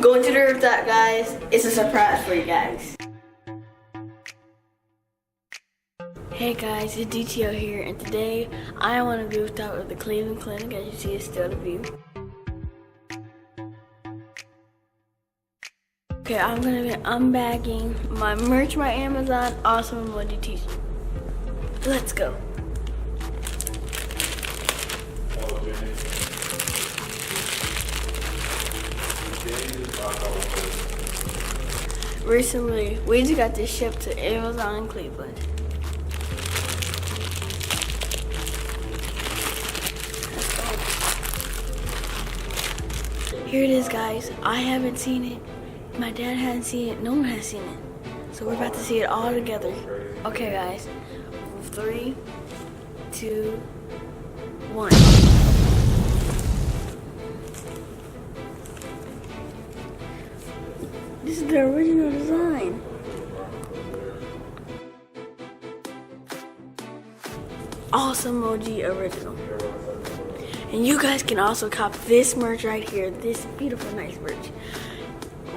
going to the rooftop, guys. It's a surprise for you guys. Hey guys, it's DTL here, and today I am on the rooftop of the Cleveland Clinic. As you see, it's still the view. Okay, I'm gonna be unbagging my merch by Amazon Awesomojee t-shirt. Let's go. Recently, we just got this shipped to Amazon Cleveland. Let's go. Here it is, guys. I haven't seen it. My dad hasn't seen it. No one has seen it. So we're about to see it all together. Okay, guys. 3, 2, 1. This is the original design. Awesomojee original. And you guys can also cop this merch right here. This beautiful, nice merch.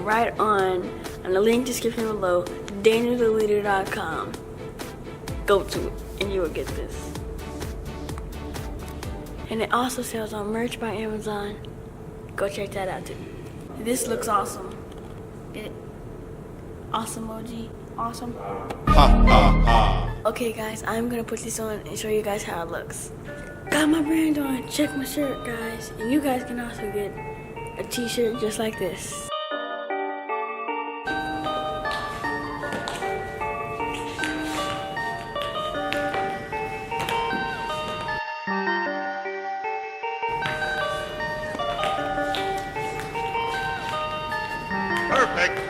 Right on the link description below, DanielTheLeader.com. Go to it and you will get this. And it also sells on merch by Amazon. Go check that out too. This looks awesome. Awesomojee, awesome. Okay guys, I'm gonna put this on and show you guys how it looks. Got my brand on, check my shirt guys. And you guys can also get a t-shirt just like this. Perfect.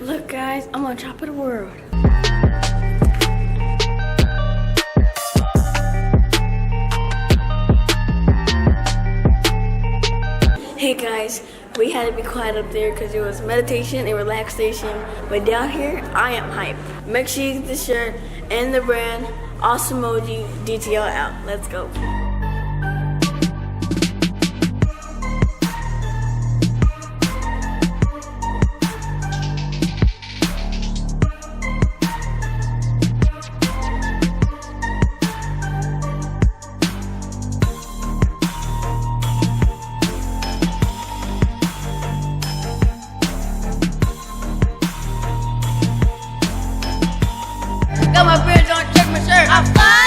Look guys, I'm on top of the world. Hey guys, we had to be quiet up there because it was meditation and relaxation. But down here, I am hype. Make sure you get the shirt and the brand Awesomojee DTL out. Let's go. Got my friends on, check my shirt. I'm fine.